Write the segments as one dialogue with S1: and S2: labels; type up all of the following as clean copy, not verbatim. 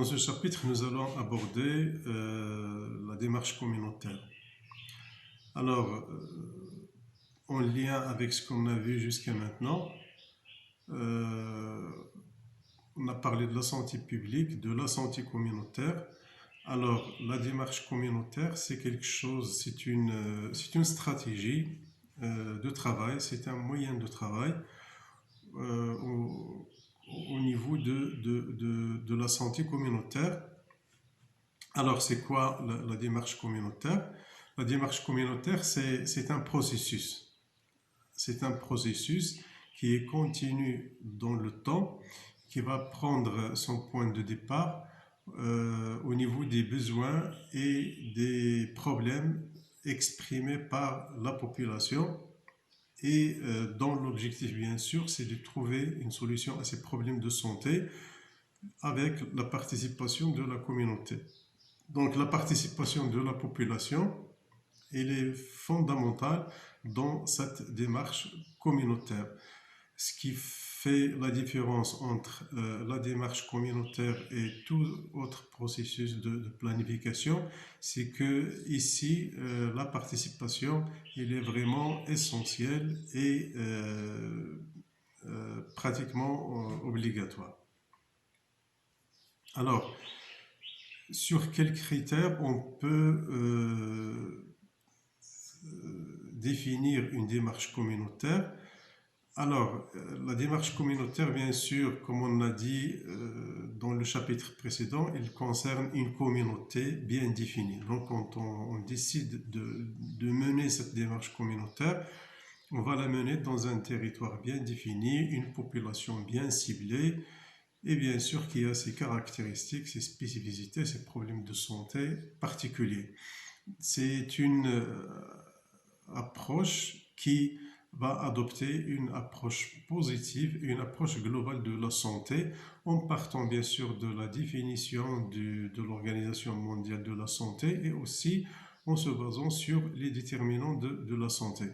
S1: ce chapitre, nous allons aborder la démarche communautaire. Alors, en lien avec ce qu'on a vu jusqu'à maintenant, on a parlé de la santé publique, de la santé communautaire. Alors, la démarche communautaire, c'est quelque chose, c'est une stratégie de travail, c'est un moyen de travail au niveau de la santé communautaire. Alors, c'est quoi la démarche communautaire? La démarche communautaire, c'est un processus. C'est un processus qui est continu dans le temps, qui va prendre son point de départ au niveau des besoins et des problèmes exprimés par la population. Et dont l'objectif, bien sûr, c'est de trouver une solution à ces problèmes de santé avec la participation de la communauté. Donc la participation de la population, elle est fondamentale dans cette démarche communautaire. Ce qui fait la différence entre la démarche communautaire et tout autre processus de planification, c'est que ici, la participation, elle est vraiment essentielle et pratiquement obligatoire. Alors, sur quels critères on peut définir une démarche communautaire? Alors, la démarche communautaire, bien sûr, comme on l'a dit dans le chapitre précédent, il concerne une communauté bien définie. Donc, quand on décide de mener cette démarche communautaire, on va la mener dans un territoire bien défini, une population bien ciblée, et bien sûr qui a ses caractéristiques, ses spécificités, ses problèmes de santé particuliers. C'est une approche qui va adopter une approche positive, une approche globale de la santé, en partant bien sûr de la définition de l'Organisation mondiale de la santé et aussi en se basant sur les déterminants de la santé.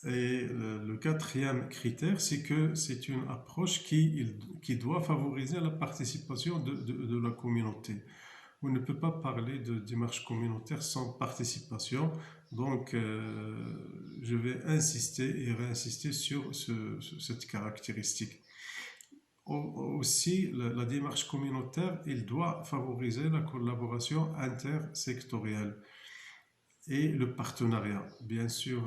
S1: Et le quatrième critère, c'est que c'est une approche qui doit favoriser la participation de la communauté. On ne peut pas parler de démarche communautaire sans participation, donc je vais insister et réinsister sur cette caractéristique. Aussi, la démarche communautaire, il doit favoriser la collaboration intersectorielle et le partenariat. Bien sûr,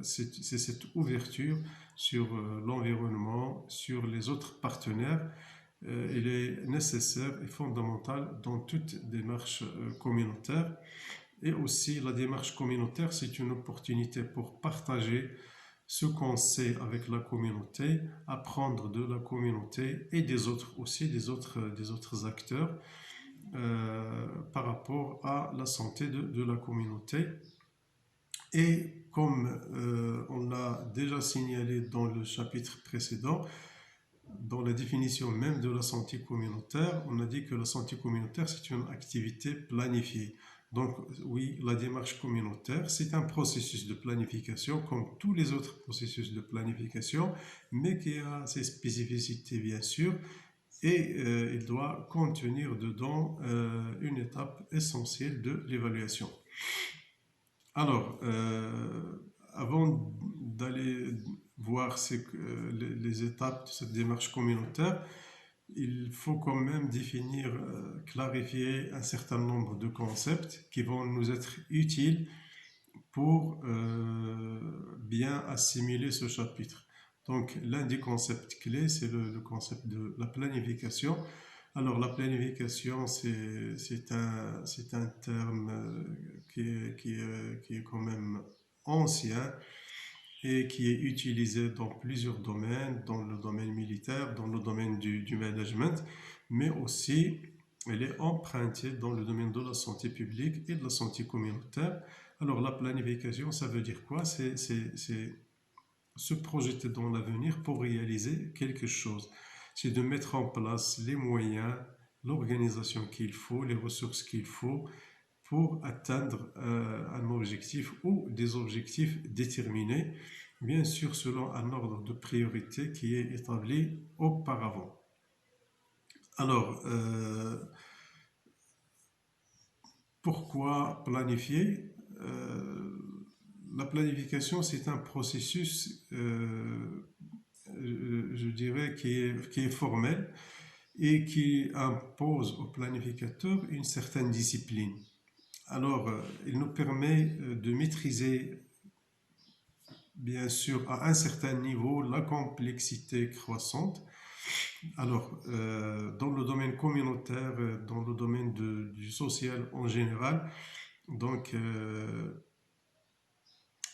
S1: c'est cette ouverture sur l'environnement, sur les autres partenaires. Il est nécessaire et fondamental dans toute démarche communautaire. Et aussi, la démarche communautaire, c'est une opportunité pour partager ce qu'on sait avec la communauté, apprendre de la communauté et des autres aussi, des autres acteurs par rapport à la santé de la communauté. Et comme on l'a déjà signalé dans le chapitre précédent, dans la définition même de la santé communautaire, on a dit que la santé communautaire, c'est une activité planifiée. Donc oui, la démarche communautaire, c'est un processus de planification comme tous les autres processus de planification, mais qui a ses spécificités bien sûr, et il doit contenir dedans une étape essentielle de l'évaluation. Alors, avant d'aller voir les étapes de cette démarche communautaire, il faut quand même définir, clarifier un certain nombre de concepts qui vont nous être utiles pour bien assimiler ce chapitre. Donc, l'un des concepts clés, c'est le concept de la planification. Alors, la planification, c'est un terme qui est quand même ancien et qui est utilisé dans plusieurs domaines, dans le domaine militaire, dans le domaine du management, mais aussi elle est empruntée dans le domaine de la santé publique et de la santé communautaire. Alors la planification, ça veut dire quoi? C'est se projeter dans l'avenir pour réaliser quelque chose. C'est de mettre en place les moyens, l'organisation qu'il faut, les ressources qu'il faut pour atteindre un objectif ou des objectifs déterminés, bien sûr selon un ordre de priorité qui est établi auparavant. Alors, pourquoi planifier? Euh, la planification, c'est un processus, je dirais, qui est formel et qui impose au planificateur une certaine discipline. Alors, il nous permet de maîtriser, bien sûr, à un certain niveau, la complexité croissante. Alors, dans le domaine communautaire, dans le domaine du social en général, donc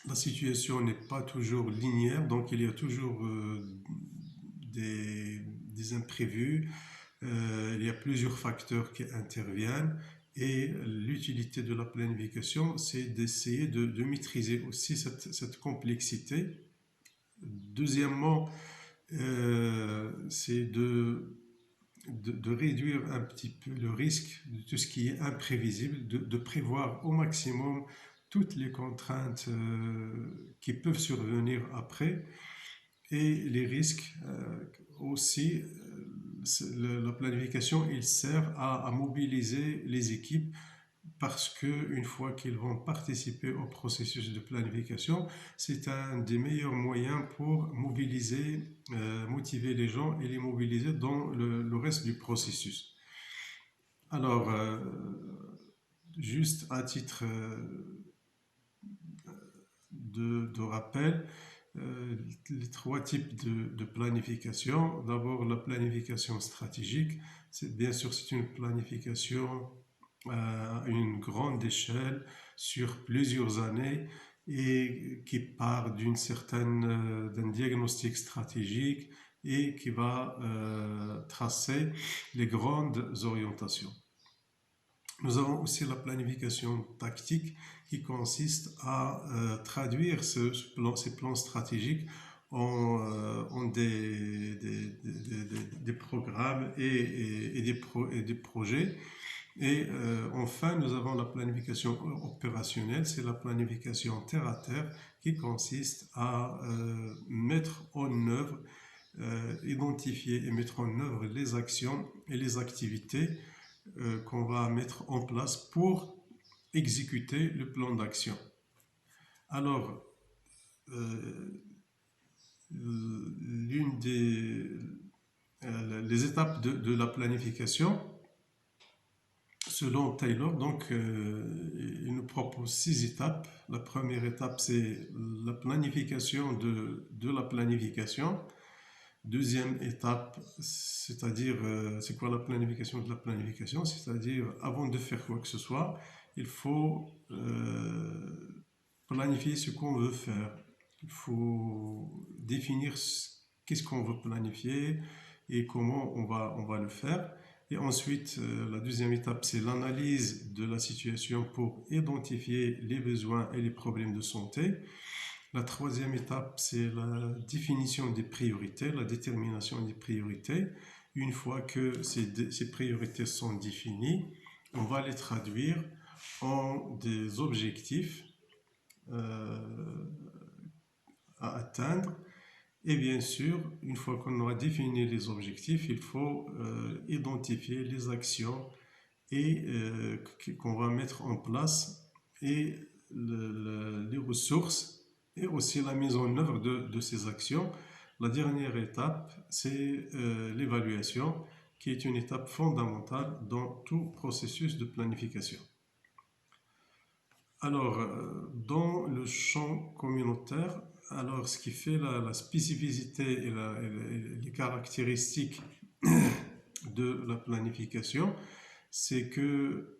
S1: la situation n'est pas toujours linéaire, donc il y a toujours des imprévus, il y a plusieurs facteurs qui interviennent et l'utilité de la planification, c'est d'essayer de maîtriser aussi cette complexité. Deuxièmement, c'est de réduire un petit peu le risque de tout ce qui est imprévisible, de prévoir au maximum toutes les contraintes qui peuvent survenir après et les risques aussi. La planification, il sert à mobiliser les équipes parce qu'une fois qu'ils vont participer au processus de planification, c'est un des meilleurs moyens pour mobiliser, motiver les gens et les mobiliser dans le reste du processus. Alors, juste à titre de rappel, les trois types de planification. D'abord, la planification stratégique. Bien sûr, c'est une planification à une grande échelle sur plusieurs années et qui part d'un diagnostic stratégique et qui va tracer les grandes orientations. Nous avons aussi la planification tactique qui consiste à traduire ces plans stratégiques en des programmes et des projets. Et enfin, nous avons la planification opérationnelle, c'est la planification terre à terre qui consiste à mettre en œuvre, identifier et mettre en œuvre les actions et les activités qu'on va mettre en place pour exécuter le plan d'action. Alors, l'une les étapes de la planification, selon Taylor, donc, il nous propose 6 étapes. La première étape, c'est la planification de la planification. Deuxième étape, c'est-à-dire, c'est quoi la planification de la planification? C'est-à-dire, avant de faire quoi que ce soit, il faut planifier ce qu'on veut faire. Il faut définir qu'est-ce qu'on veut planifier et comment on va le faire. Et ensuite, la deuxième étape, c'est l'analyse de la situation pour identifier les besoins et les problèmes de santé. La troisième étape, c'est la définition des priorités, la détermination des priorités. Une fois que ces priorités sont définies, on va les traduire en des objectifs euh, à atteindre. Et bien sûr, une fois qu'on aura défini les objectifs, il faut identifier les actions et qu'on va mettre en place et les ressources et aussi la mise en œuvre de ces actions. La dernière étape, c'est l'évaluation, qui est une étape fondamentale dans tout processus de planification. Alors, dans le champ communautaire, alors ce qui fait la spécificité les caractéristiques de la planification, c'est que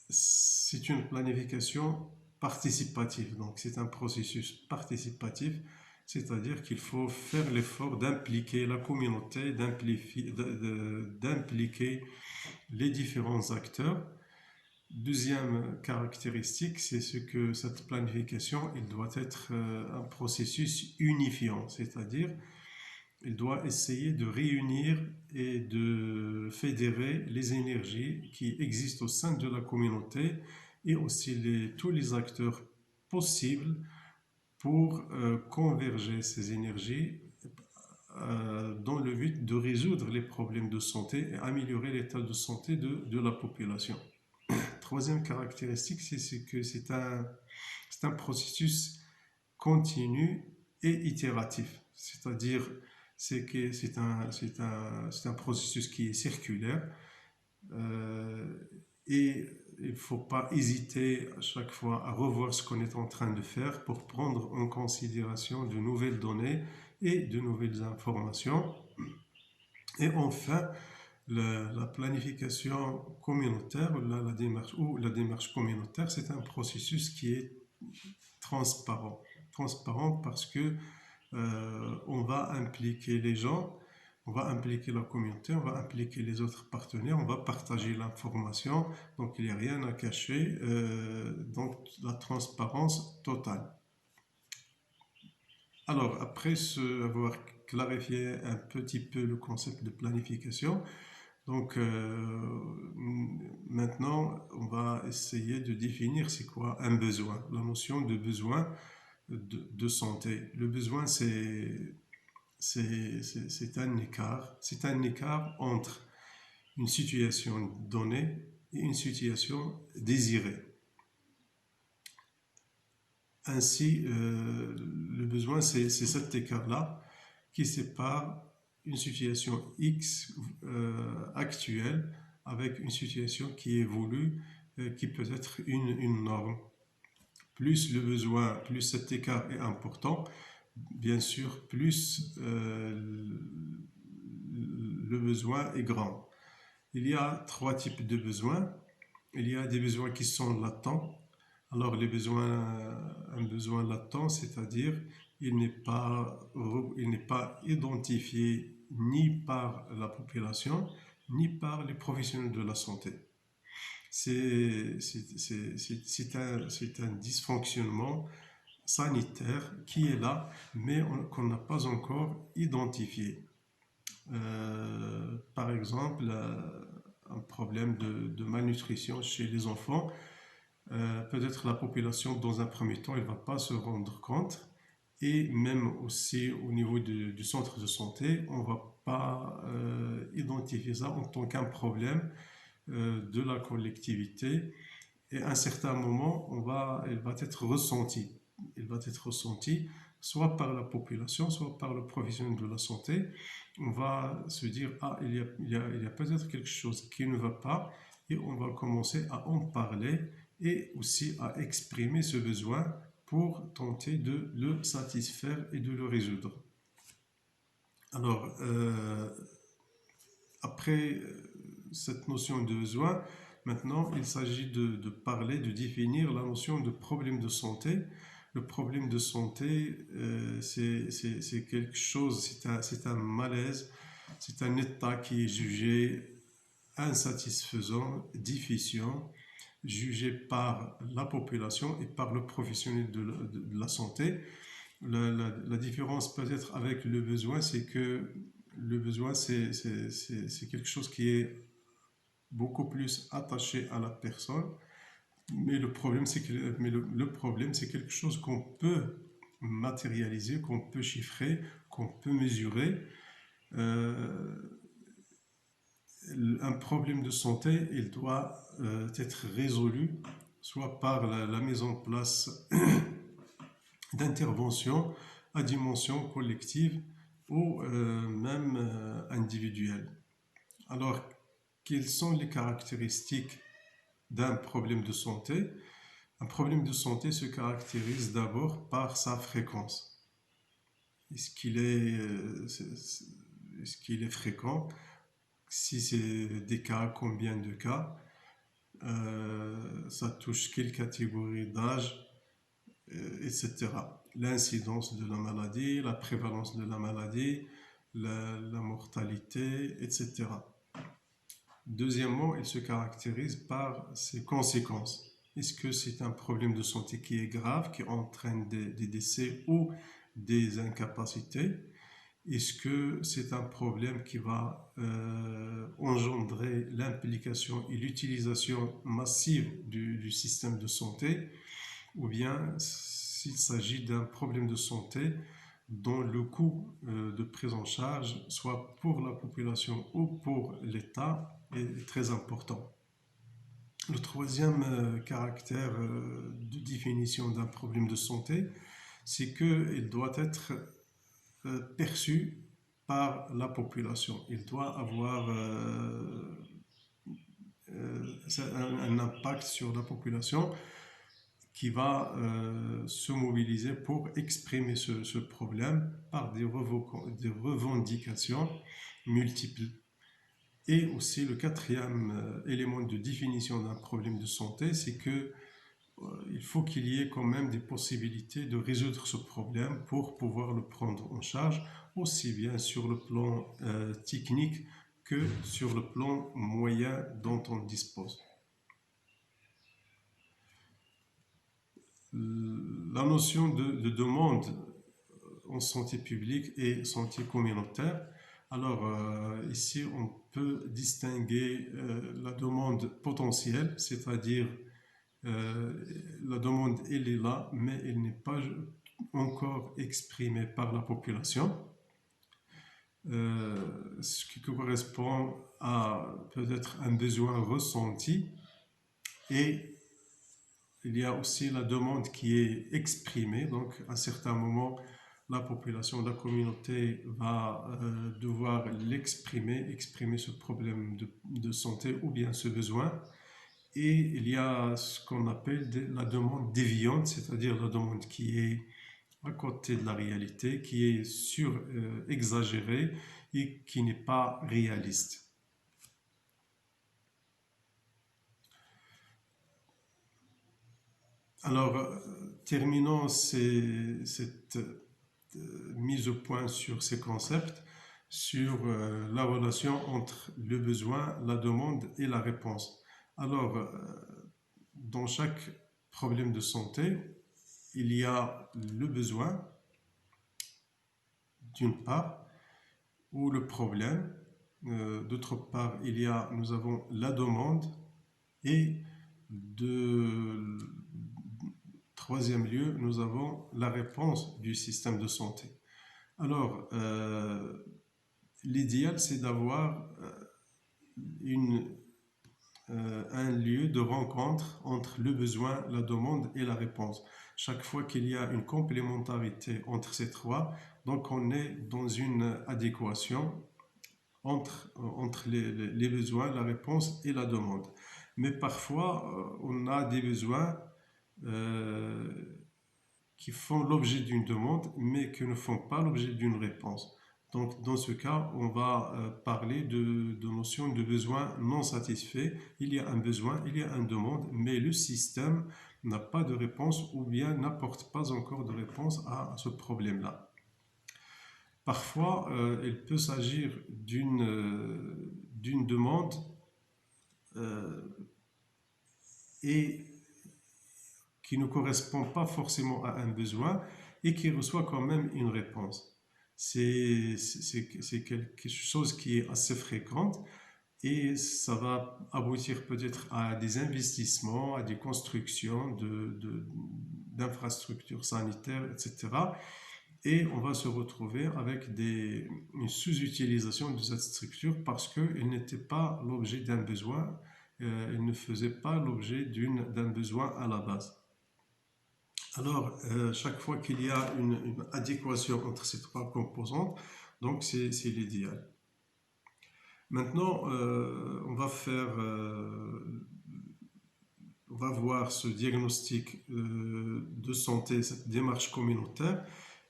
S1: c'est une planification participative. Donc, c'est un processus participatif, c'est-à-dire qu'il faut faire l'effort d'impliquer la communauté, d'impliquer les différents acteurs. Deuxième caractéristique, c'est ce que cette planification, il doit être un processus unifiant, c'est-à-dire il doit essayer de réunir et de fédérer les énergies qui existent au sein de la communauté et aussi tous les acteurs possibles pour converger ces énergies dans le but de résoudre les problèmes de santé et améliorer l'état de santé de la population. Troisième caractéristique, c'est que c'est un processus continu et itératif. C'est-à-dire, c'est que c'est un processus qui est circulaire et il ne faut pas hésiter à chaque fois à revoir ce qu'on est en train de faire pour prendre en considération de nouvelles données et de nouvelles informations. Et enfin, la planification communautaire la démarche communautaire, c'est un processus qui est transparent. Transparent parce que on va impliquer les gens, on va impliquer la communauté, on va impliquer les autres partenaires, on va partager l'information, donc il n'y a rien à cacher, donc la transparence totale. Alors, après avoir clarifié un petit peu le concept de planification, donc maintenant on va essayer de définir c'est quoi un besoin, la notion de besoin de santé. Le besoin, c'est un écart entre une situation donnée et une situation désirée. Ainsi, le besoin, c'est cet écart-là qui sépare une situation X actuelle avec une situation qui évolue, qui peut être une norme. Plus le besoin, plus cet écart est important, bien sûr, plus le besoin est grand. Il y a trois types de besoins. Il y a des besoins qui sont latents. Alors, un besoin latent, c'est-à-dire il n'est pas identifié ni par la population, ni par les professionnels de la santé. C'est un dysfonctionnement sanitaire qui est là, mais qu'on n'a pas encore identifié. Par exemple, un problème de malnutrition chez les enfants. Peut-être la population, dans un premier temps, elle ne va pas se rendre compte. Et même aussi au niveau du centre de santé, on ne va pas identifier ça en tant qu'un problème de la collectivité. Et à un certain moment, elle va être ressentie. Elle va être ressentie soit par la population, soit par le professionnel de la santé. On va se dire, ah, il y a peut-être quelque chose qui ne va pas, et on va commencer à en parler et aussi à exprimer ce besoin pour tenter de le satisfaire et de le résoudre. Alors, après cette notion de besoin, maintenant il s'agit de parler, de définir la notion de problème de santé. Le problème de santé, c'est quelque chose, c'est un malaise, c'est un état qui est jugé insatisfaisant, déficient, jugé par la population et par le professionnel de la santé. La différence peut-être avec le besoin, c'est que le besoin, c'est quelque chose qui est beaucoup plus attaché à la personne, mais le problème, le problème, c'est quelque chose qu'on peut matérialiser, qu'on peut chiffrer, qu'on peut mesurer. Un problème de santé, il doit être résolu soit par la mise en place d'interventions à dimension collective ou même individuelle. Alors, quelles sont les caractéristiques d'un problème de santé? Un problème de santé se caractérise d'abord par sa fréquence. Est-ce qu'il est fréquent? Si c'est des cas, combien de cas? Ça touche quelle catégorie d'âge, etc. L'incidence de la maladie, la prévalence de la maladie, la mortalité, etc. Deuxièmement, il se caractérise par ses conséquences. Est-ce que c'est un problème de santé qui est grave, qui entraîne des décès ou des incapacités? Est-ce que c'est un problème qui va engendrer l'implication et l'utilisation massive du système de santé? Ou bien s'il s'agit d'un problème de santé dont le coût de prise en charge, soit pour la population ou pour l'État, est très important. Le troisième caractère de définition d'un problème de santé, c'est qu'il doit être perçu par la population. Il doit avoir un impact sur la population qui va se mobiliser pour exprimer ce problème par des revendications multiples. Et aussi le quatrième élément de définition d'un problème de santé, c'est que il faut qu'il y ait quand même des possibilités de résoudre ce problème pour pouvoir le prendre en charge, aussi bien sur le plan technique que sur le plan moyen dont on dispose. La notion de demande en santé publique et santé communautaire. Alors ici, on peut distinguer la demande potentielle, c'est-à-dire la demande, elle est là, mais elle n'est pas encore exprimée par la population, ce qui correspond à peut-être un besoin ressenti. Et il y a aussi la demande qui est exprimée, donc à certains moments, la population, la communauté va devoir exprimer ce problème de santé ou bien ce besoin. Et il y a ce qu'on appelle la demande déviante, c'est-à-dire la demande qui est à côté de la réalité, qui est exagérée et qui n'est pas réaliste. Alors, terminons cette mise au point sur ces concepts, sur la relation entre le besoin, la demande et la réponse. Alors, dans chaque problème de santé, il y a le besoin, d'une part, ou le problème. D'autre part, nous avons la demande et de troisième lieu, nous avons la réponse du système de santé. Alors, l'idéal, c'est d'avoir une un lieu de rencontre entre le besoin, la demande et la réponse. Chaque fois qu'il y a une complémentarité entre ces trois, donc on est dans une adéquation entre les besoins, la réponse et la demande. Mais parfois, on a des besoins euh, qui font l'objet d'une demande, mais qui ne font pas l'objet d'une réponse. Donc, dans ce cas, on va parler de notion de besoin non satisfait. Il y a un besoin, il y a une demande, mais le système n'a pas de réponse ou bien n'apporte pas encore de réponse à ce problème-là. Parfois, il peut s'agir d'une demande euh, et qui ne correspond pas forcément à un besoin et qui reçoit quand même une réponse. C'est quelque chose qui est assez fréquent et ça va aboutir peut-être à des investissements, à des constructions d'infrastructures sanitaires, etc. Et on va se retrouver avec une sous-utilisation de cette structure parce qu'elle n'était pas l'objet d'un besoin, elle ne faisait pas l'objet d'un besoin à la base. Alors, chaque fois qu'il y a une adéquation entre ces trois composantes, donc c'est l'idéal. Maintenant, on va voir ce diagnostic de santé, cette démarche communautaire,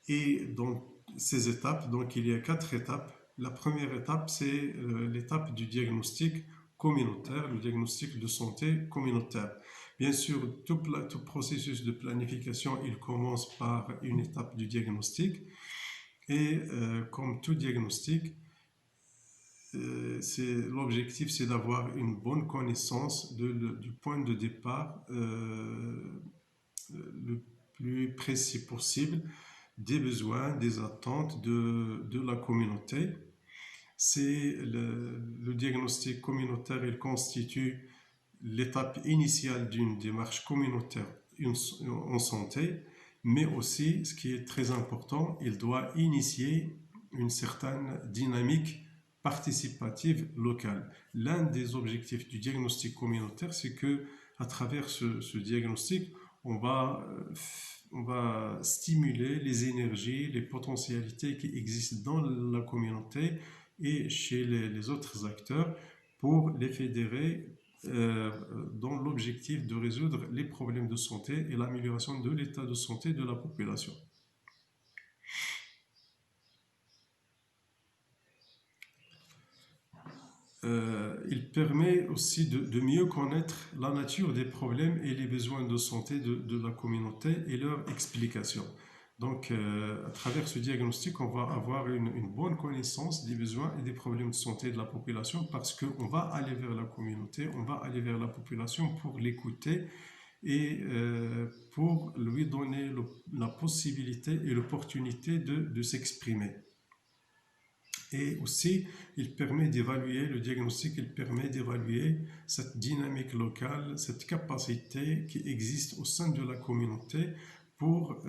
S1: et dans ces étapes, donc il y a 4 étapes. La première étape, c'est l'étape du diagnostic communautaire, le diagnostic de santé communautaire. Bien sûr, tout processus de planification, il commence par une étape du diagnostic. Et comme tout diagnostic, l'objectif, c'est d'avoir une bonne connaissance du point de départ le plus précis possible des besoins, des attentes de la communauté. C'est le diagnostic communautaire, il constitue l'étape initiale d'une démarche communautaire en santé mais aussi, ce qui est très important, il doit initier une certaine dynamique participative locale. L'un des objectifs du diagnostic communautaire, c'est que à travers ce diagnostic, on va, on va stimuler les énergies, les potentialités qui existent dans la communauté et chez les autres acteurs pour les fédérer euh, dans l'objectif de résoudre les problèmes de santé et l'amélioration de l'état de santé de la population. Il permet aussi de mieux connaître la nature des problèmes et les besoins de santé de la communauté et leur explication. Donc, à travers ce diagnostic, on va avoir une bonne connaissance des besoins et des problèmes de santé de la population parce qu'on va aller vers la communauté, on va aller vers la population pour l'écouter et pour lui donner la possibilité et l'opportunité de s'exprimer. Et aussi, il permet d'évaluer, le diagnostic, il permet d'évaluer cette dynamique locale, cette capacité qui existe au sein de la communauté pour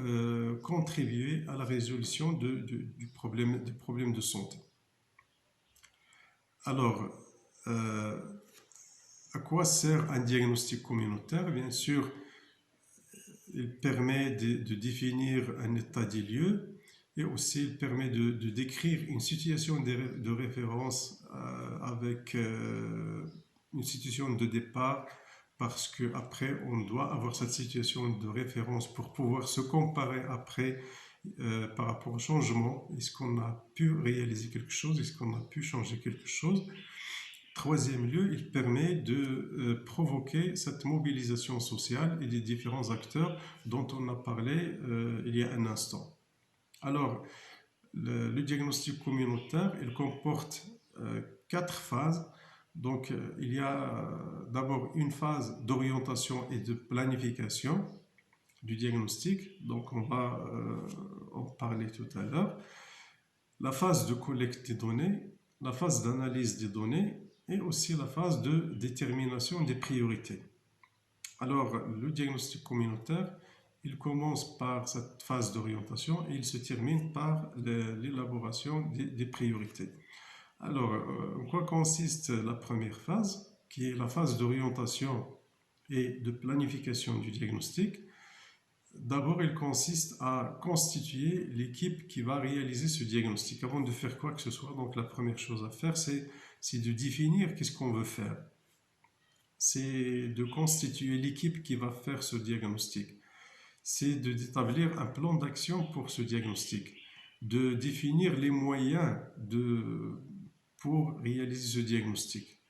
S1: contribuer à la résolution du problème de santé. Alors, à quoi sert un diagnostic communautaire? Bien sûr, il permet de définir un état des lieux et aussi il permet de décrire une situation de référence avec une situation de départ parce qu'après on doit avoir cette situation de référence pour pouvoir se comparer après par rapport au changement. Est-ce qu'on a pu réaliser quelque chose? Est-ce qu'on a pu changer quelque chose? Troisième lieu, il permet de provoquer cette mobilisation sociale et des différents acteurs dont on a parlé il y a un instant. Alors, le diagnostic communautaire, il comporte quatre phases. Donc, il y a d'abord une phase d'orientation et de planification du diagnostic. Donc, on va en parler tout à l'heure. La phase de collecte des données, la phase d'analyse des données et aussi la phase de détermination des priorités. Alors, le diagnostic communautaire, il commence par cette phase d'orientation et il se termine par l'élaboration des priorités. Alors, en quoi consiste la première phase, qui est la phase d'orientation et de planification du diagnostic? D'abord, il consiste à constituer l'équipe qui va réaliser ce diagnostic. Avant de faire quoi que ce soit, donc la première chose à faire, c'est de définir qu'est-ce qu'on veut faire. C'est de constituer l'équipe qui va faire ce diagnostic. C'est d'établir un plan d'action pour ce diagnostic, de définir les moyens pour réaliser ce diagnostic.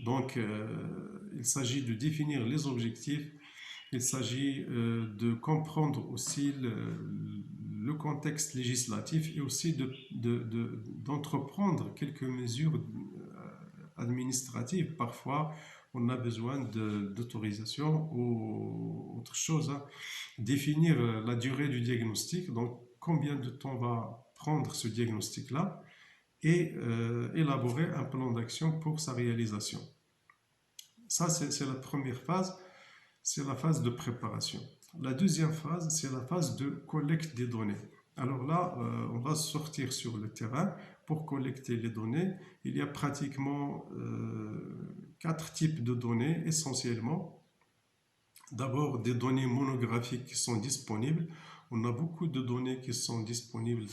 S1: Donc, il s'agit de définir les objectifs, il s'agit de comprendre aussi le contexte législatif et aussi d'entreprendre quelques mesures administratives. Parfois, on a besoin d'autorisation ou autre chose. Hein. Définir la durée du diagnostic, donc combien de temps va prendre ce diagnostic-là et élaborer un plan d'action pour sa réalisation. Ça, c'est la première phase. C'est la phase de préparation. La deuxième phase, c'est la phase de collecte des données. Alors là, on va sortir sur le terrain pour collecter les données. Il y a pratiquement quatre types de données essentiellement. D'abord, des données monographiques qui sont disponibles. On a beaucoup de données qui sont disponibles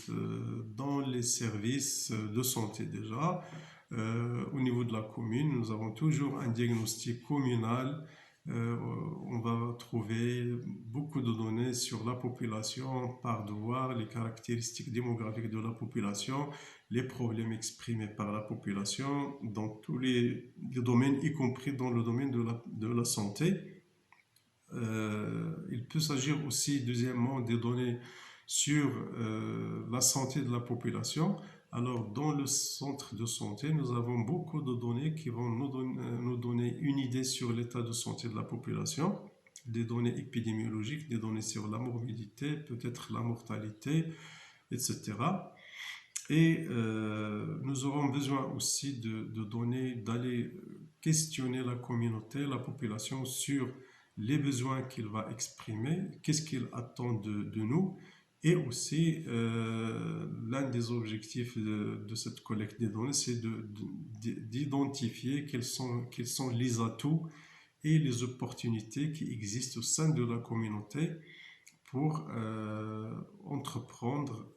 S1: dans les services de santé déjà. Au niveau de la commune, nous avons toujours un diagnostic communal. On va trouver beaucoup de données sur la population par devoir, les caractéristiques démographiques de la population, les problèmes exprimés par la population dans tous les domaines, y compris dans le domaine de la santé. Il peut s'agir aussi, deuxièmement, des données sur la santé de la population. Alors, dans le centre de santé, nous avons beaucoup de données qui vont nous donner une idée sur l'état de santé de la population, des données épidémiologiques, des données sur la morbidité, peut-être la mortalité, etc. Et nous aurons besoin aussi de données, d'aller questionner la communauté, la population sur les besoins qu'il va exprimer, qu'est-ce qu'il attend de nous. Et aussi, l'un des objectifs de cette collecte des données, c'est d'identifier quels sont les atouts et les opportunités qui existent au sein de la communauté pour entreprendre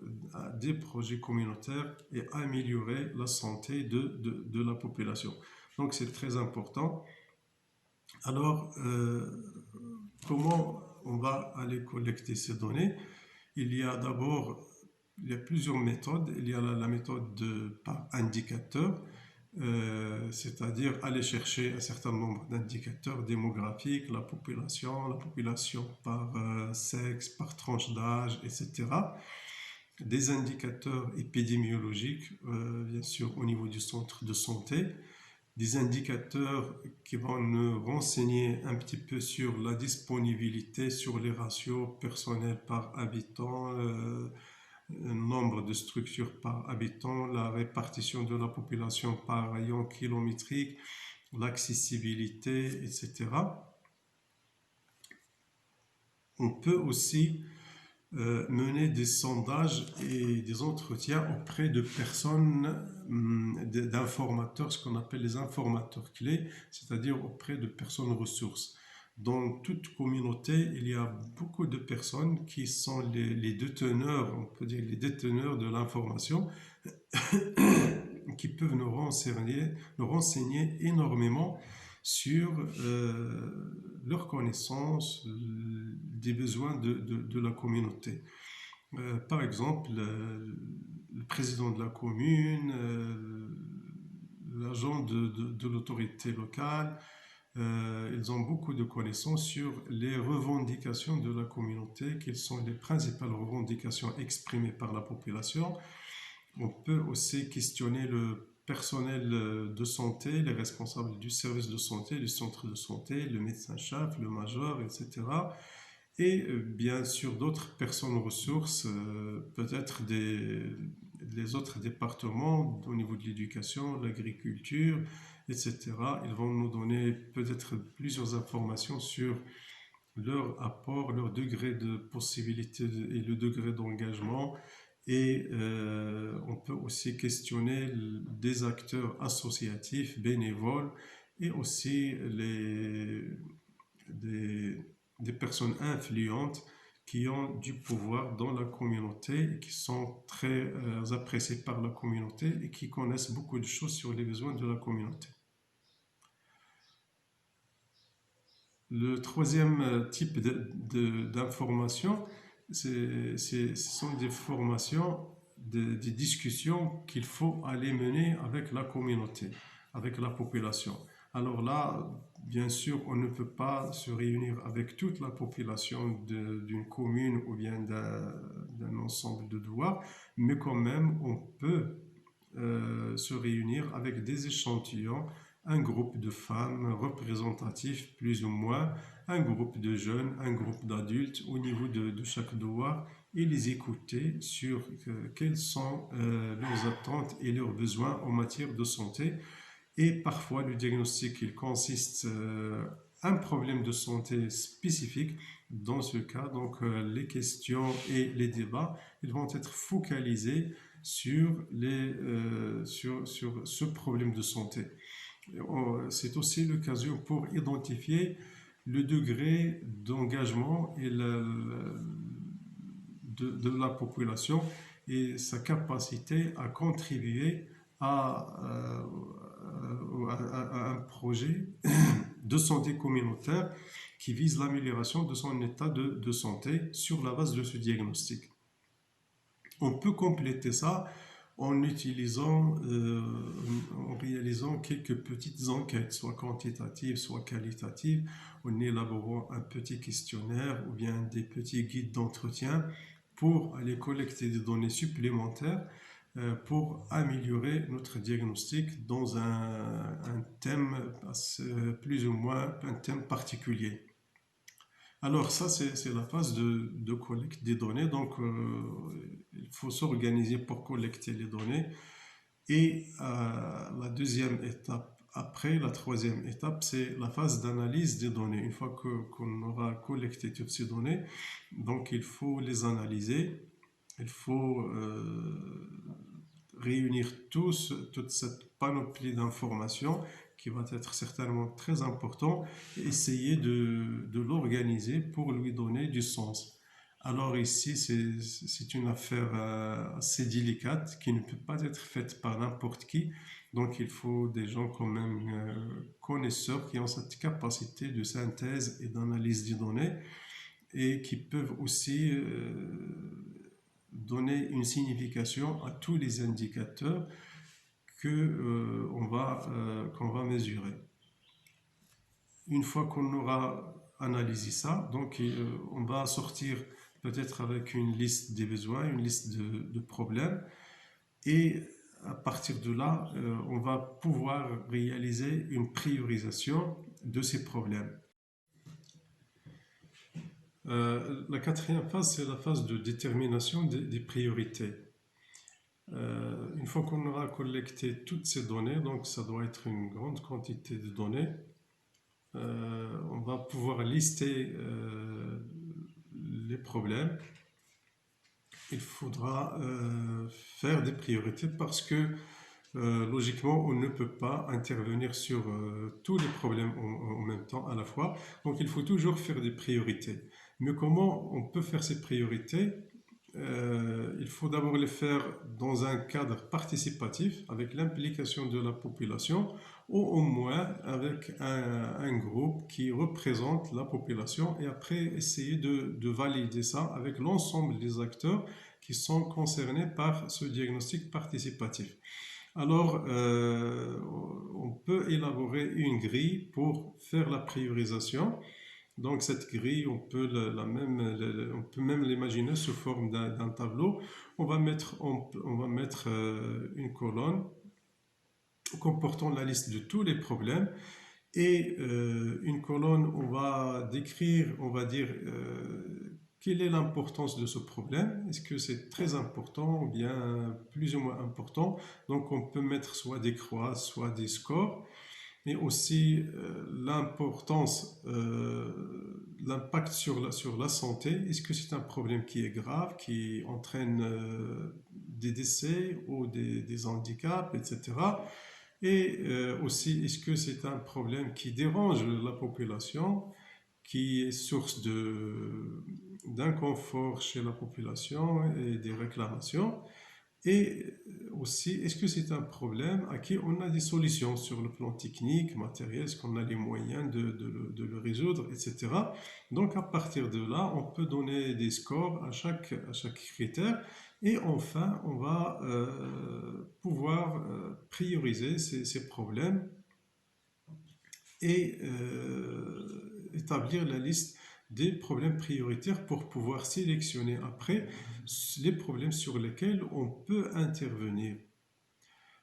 S1: des projets communautaires et améliorer la santé de la population. Donc c'est très important. Alors, comment on va aller collecter ces données? Il y a d'abord, il y a plusieurs méthodes. Il y a la méthode par indicateur, c'est-à-dire aller chercher un certain nombre d'indicateurs démographiques, la population par sexe, par tranche d'âge, etc. Des indicateurs épidémiologiques, bien sûr, au niveau du centre de santé, des indicateurs qui vont nous renseigner un petit peu sur la disponibilité, sur les ratios personnels par habitant, nombre de structures par habitant, la répartition de la population par rayon kilométrique, l'accessibilité, etc. On peut aussi mener des sondages et des entretiens auprès de personnes, d'informateurs, ce qu'on appelle les informateurs clés, c'est-à-dire auprès de personnes ressources. Dans toute communauté, il y a beaucoup de personnes qui sont les déteneurs, on peut dire les déteneurs de l'information, qui peuvent nous renseigner énormément sur leurs connaissances, des besoins de la communauté. Par exemple, le président de la commune, l'agent de l'autorité locale, ils ont beaucoup de connaissances sur les revendications de la communauté, quelles sont les principales revendications exprimées par la population. On peut aussi questionner le personnel de santé, les responsables du service de santé, du centre de santé, le médecin-chef, le major, etc. Et bien sûr d'autres personnes ressources, peut-être les autres départements au niveau de l'éducation, l'agriculture, etc. Ils vont nous donner peut-être plusieurs informations sur leur apport, leur degré de possibilité et le degré d'engagement. Et on peut aussi questionner des acteurs associatifs, bénévoles, et aussi des, des personnes influentes qui ont du pouvoir dans la communauté et qui sont très appréciées par la communauté et qui connaissent beaucoup de choses sur les besoins de la communauté. Le troisième type d'information, ce sont des formations, des discussions qu'il faut aller mener avec la communauté, avec la population. Alors là, bien sûr, on ne peut pas se réunir avec toute la population d'une commune ou bien d'un ensemble de douars, mais quand même, on peut se réunir avec des échantillons, un groupe de femmes représentatifs plus ou moins, un groupe de jeunes, un groupe d'adultes au niveau de chaque douar et les écouter sur quelles sont leurs attentes et leurs besoins en matière de santé. Et parfois, le diagnostic, il consiste un problème de santé spécifique. Dans ce cas, donc, les questions et les débats, ils vont être focalisés sur ce problème de santé. C'est aussi l'occasion pour identifier le degré d'engagement et de la population et sa capacité à contribuer à un projet de santé communautaire qui vise l'amélioration de son état de santé sur la base de ce diagnostic. On peut compléter ça en réalisant quelques petites enquêtes, soit quantitatives, soit qualitatives, en élaborant un petit questionnaire ou bien des petits guides d'entretien pour aller collecter des données supplémentaires pour améliorer notre diagnostic dans un thème plus ou moins un thème particulier. Alors ça, c'est la phase de collecte des données. Donc, il faut s'organiser pour collecter les données. Et la deuxième étape après, la troisième étape, c'est la phase d'analyse des données. Une fois qu'on aura collecté toutes ces données, donc il faut les analyser, il faut réunir toute cette panoplie d'informations qui va être certainement très important et essayer de l'organiser pour lui donner du sens. Alors ici, c'est une affaire assez délicate qui ne peut pas être faite par n'importe qui. Donc il faut des gens quand même connaisseurs qui ont cette capacité de synthèse et d'analyse des données et qui peuvent aussi donner une signification à tous les indicateurs qu'on va mesurer. Une fois qu'on aura analysé ça, donc on va sortir peut-être avec une liste des besoins, une liste de problèmes, et à partir de là, on va pouvoir réaliser une priorisation de ces problèmes. La quatrième phase, c'est la phase de détermination des priorités. Une fois qu'on aura collecté toutes ces données, donc ça doit être une grande quantité de données, on va pouvoir lister les problèmes. Il faudra faire des priorités parce que logiquement, on ne peut pas intervenir sur tous les problèmes en même temps à la fois. Donc, il faut toujours faire des priorités. Mais comment on peut faire ces priorités? Il faut d'abord les faire dans un cadre participatif avec l'implication de la population ou au moins avec un groupe qui représente la population et après essayer de valider ça avec l'ensemble des acteurs qui sont concernés par ce diagnostic participatif. Alors, on peut élaborer une grille pour faire la priorisation. Donc, cette grille, on peut même l'imaginer sous forme d'un tableau. On va mettre une colonne comportant la liste de tous les problèmes et une colonne, on va décrire, on va dire quelle est l'importance de ce problème. Est-ce que c'est très important ou bien plus ou moins important? Donc, on peut mettre soit des croix, soit des scores. Et aussi l'importance, l'impact sur la santé. Est-ce que c'est un problème qui est grave, qui entraîne des décès ou des handicaps, etc. Et aussi, est-ce que c'est un problème qui dérange la population, qui est source d'inconfort chez la population et des réclamations? Et aussi, est-ce que c'est un problème à qui on a des solutions sur le plan technique, matériel, est-ce qu'on a les moyens de le résoudre, etc. Donc, à partir de là, on peut donner des scores à chaque critère. Et enfin, on va pouvoir prioriser ces problèmes et établir la liste des problèmes prioritaires pour pouvoir sélectionner après les problèmes sur lesquels on peut intervenir.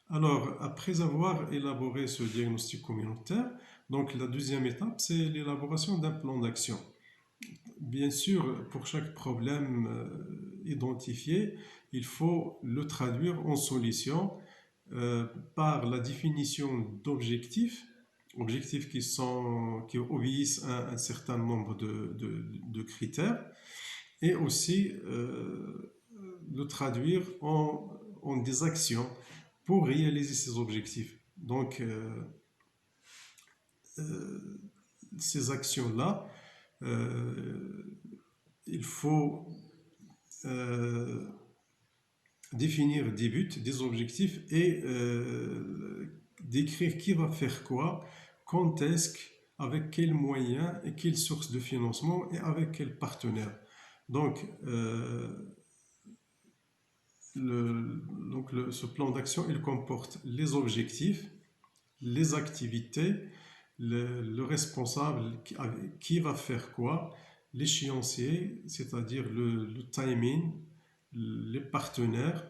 S1: Alors, après avoir élaboré ce diagnostic communautaire, donc la deuxième étape, c'est l'élaboration d'un plan d'action. Bien sûr, pour chaque problème identifié, il faut le traduire en solution par la définition d'objectifs, objectifs qui obéissent à un certain nombre de critères, et aussi le traduire en des actions pour réaliser ces objectifs. Donc, ces actions-là, il faut définir des buts, des objectifs et décrire qui va faire quoi, quand est-ce, avec quels moyens et quelles sources de financement et avec quels partenaires. Donc, ce plan d'action, il comporte les objectifs, les activités, le responsable qui va faire quoi, l'échéancier, c'est-à-dire le timing, les partenaires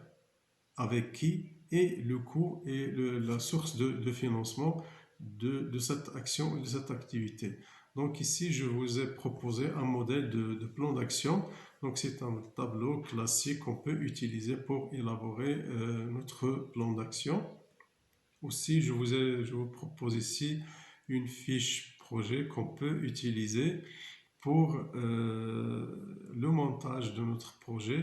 S1: avec qui et le coût et la source de financement de cette action et de cette activité. Donc ici, je vous ai proposé un modèle de plan d'action. Donc c'est un tableau classique qu'on peut utiliser pour élaborer notre plan d'action. Aussi, je vous propose ici une fiche projet qu'on peut utiliser pour le montage de notre projet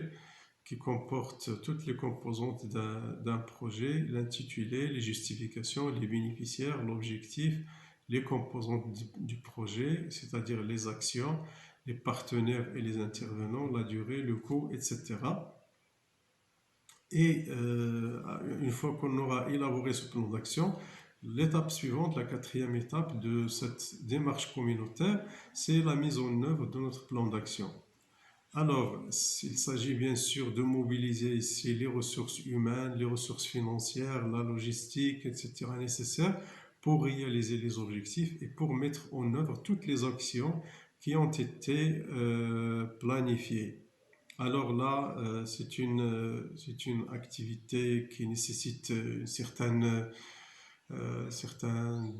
S1: qui comporte toutes les composantes d'un projet, l'intitulé, les justifications, les bénéficiaires, l'objectif, les composantes du projet, c'est-à-dire les actions, les partenaires et les intervenants, la durée, le coût, etc. Et une fois qu'on aura élaboré ce plan d'action, l'étape suivante, la quatrième étape de cette démarche communautaire, c'est la mise en œuvre de notre plan d'action. Alors, il s'agit bien sûr de mobiliser ici les ressources humaines, les ressources financières, la logistique, etc. nécessaires pour réaliser les objectifs et pour mettre en œuvre toutes les actions qui ont été planifiées. Alors là, c'est une activité qui nécessite certain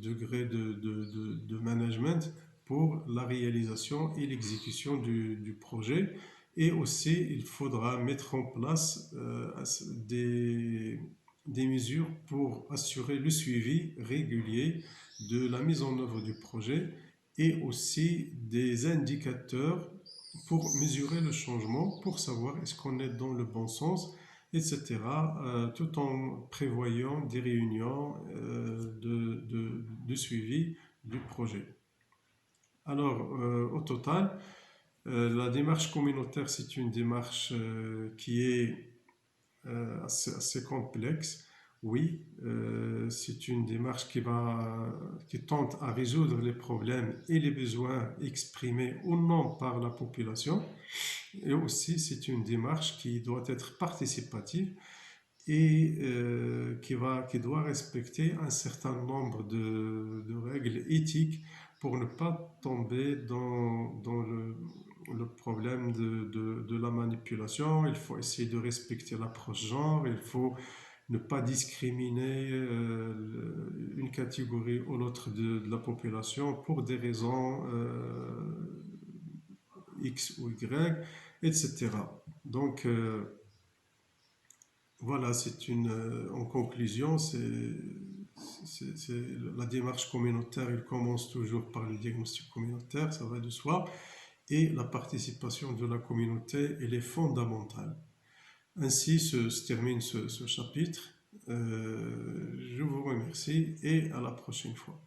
S1: degré de management pour la réalisation et l'exécution du projet. Et aussi, il faudra mettre en place des mesures pour assurer le suivi régulier de la mise en œuvre du projet et aussi des indicateurs pour mesurer le changement, pour savoir est-ce qu'on est dans le bon sens, etc., tout en prévoyant des réunions de suivi du projet. Alors, au total, la démarche communautaire, c'est une démarche qui est assez complexe. Oui, c'est une démarche qui tente à résoudre les problèmes et les besoins exprimés ou non par la population. Et aussi, c'est une démarche qui doit être participative et qui doit respecter un certain nombre de règles éthiques pour ne pas tomber dans le problème de la manipulation. Il faut essayer de respecter l'approche genre, il faut ne pas discriminer une catégorie ou l'autre de la population pour des raisons X ou Y, etc. Donc, voilà, en conclusion, la démarche communautaire, elle commence toujours par le diagnostic communautaire, ça va de soi, et la participation de la communauté, elle est fondamentale. Ainsi se termine ce chapitre. Je vous remercie et à la prochaine fois.